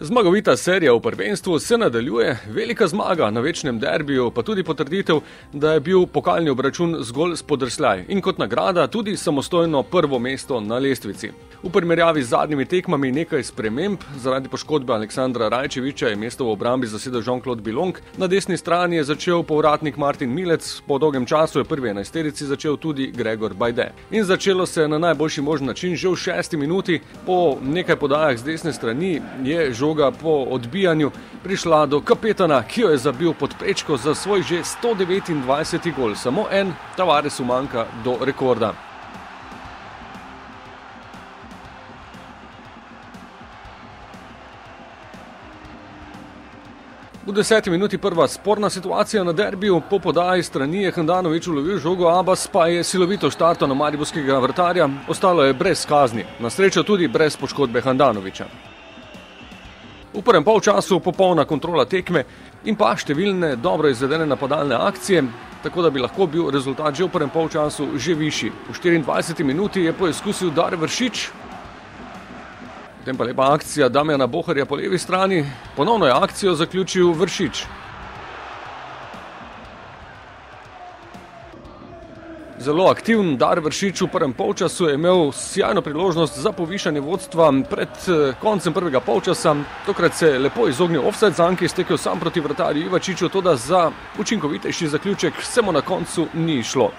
Zmagovita serija v prvenstvu se nadaljuje, velika zmaga na večnem derbiju, pa tudi potrditev, da je bil pokalni obračun zgolj spodrsljaj in kot nagrada tudi samostojno prvo mesto na lestvici. V primerjavi z zadnjimi tekmami nekaj sprememb, zaradi poškodbe Aleksandra Rajčevića je mesto v obrambi zasedel Jean-Claude Bilong, na desni strani je začel povratnik Martin Milec, po dolgem času je prvi enajsterici začel tudi Gregor Bajde. In začelo se na najboljši možen način že v 6. minuti, po nekaj podajah z desne strani je žoga po odbijanju prišla do kapetana, ki jo je zabil pod prečko za svoj že 129. gol. Samo en Tavaresu manjka do rekorda. V 10. minuti prva sporna situacija na derbiju, po podaji strani je Handanović ulovil žogo, Abbas pa je silovito štartal na mariborskega vratarja, ostalo je brez kazni, na srečo tudi brez poškodbe Handanovića. V prvem polčasu popolna kontrola tekme in pa številne dobro izvedene napadalne akcije, tako da bi lahko bil rezultat že v prvem polčasu že višji. V 24. minuti je poizkusil Dare Vršič, potem pa lepa akcija Damjana Boharja po levi strani, ponovno je akcijo zaključil Vršič. Zelo aktiven Dare Vršič v prvem polčasu je imel sjajno priložnost za povišanje vodstva pred koncem prvega polčasa. Tokrat se je lepo izognil ofsajd zanki, stekel sam proti vratarju Ivačiču, toda za učinkovitejši zaključek se mu na koncu ni šlo.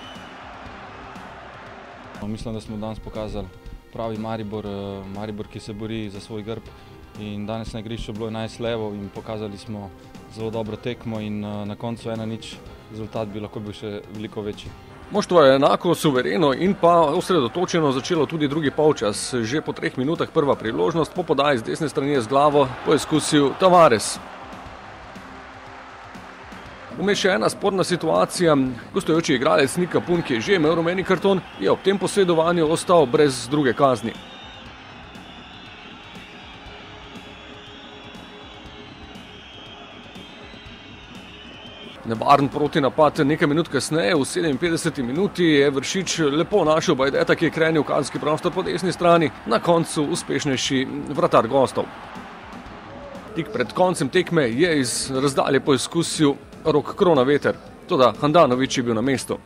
Mislim, da smo danes pokazali pravi Maribor, ki se bori za svoj grb. In danes na igrišču bilo 11 levov in pokazali smo zelo dobro tekmo in na koncu 1:0 rezultat bi lahko bil še veliko večji. Moštvo je enako suvereno in pa osredotočeno začelo tudi drugi polčas. Že po 3 minutah prva priložnost, po podaji z desne strani je z glavo poizkusil Tavares. Vmes še ena sporna situacija, gostujoči igralec Nik Kapun, ki je že imel rumeni karton, je ob tem posredovanju ostal brez druge kazni. Nevaren protinapad nekaj minut kasneje, v 57. minuti je Vršič lepo našel Bajdeta, ki je krenil v kazenski prostor po desni strani, na koncu uspešnejši vratar gostov. Tik pred koncem tekme je iz razdalje poizkusil Rok Kronaveter, toda Handanović je bil na mestu.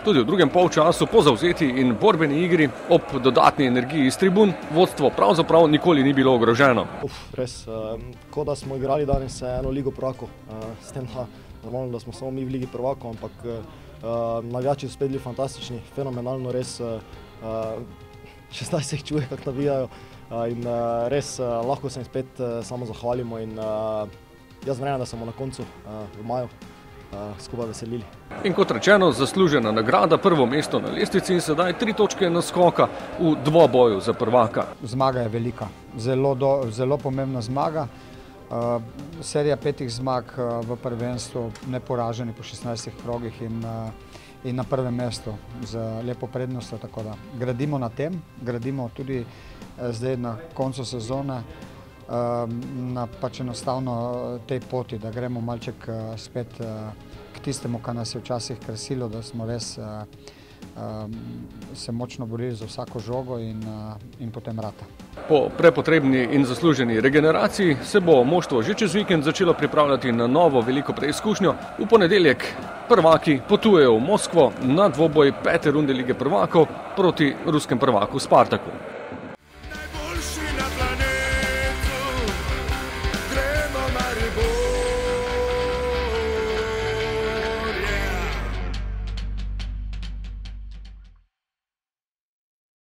Tudi v drugem polčasu po zavzeti in borbeni igri ob dodatni energiji iz tribun vodstvo pravzaprav nikoli ni bilo ogroženo. Res, kot da smo igrali danes eno ligo prvakov, s tem da normalno, da smo samo mi v ligi prvakov, ampak navijači so spet bili fantastični, fenomenalno res, še zdaj se jih čuje, kako navijajo in res lahko se jim spet samo zahvalimo in jaz verjamem, da smo na koncu v maju skupaj veselili. In kot rečeno, zaslužena nagrada, prvo mesto na lestvici in sedaj 3 točke naskoka v dvoboju za prvaka. Zmaga je velika, zelo pomembna zmaga. Serija 5 zmag v prvenstvu, neporaženi po 16 krogih in na prvem mestu z lepo prednostjo, tako da gradimo na tem, gradimo tudi zdaj na koncu sezone, na pač enostavno tej poti, da gremo malček spet k tistemu, kar nas je včasih krasilo, da smo res se močno borili za vsako žogo in potem rata. Po prepotrebni in zasluženi regeneraciji se bo moštvo že čez vikend začelo pripravljati na novo veliko preizkušnjo. V ponedeljek prvaki potujejo v Moskvo na dvoboj 5. runde lige prvakov proti ruskem prvaku Spartaku.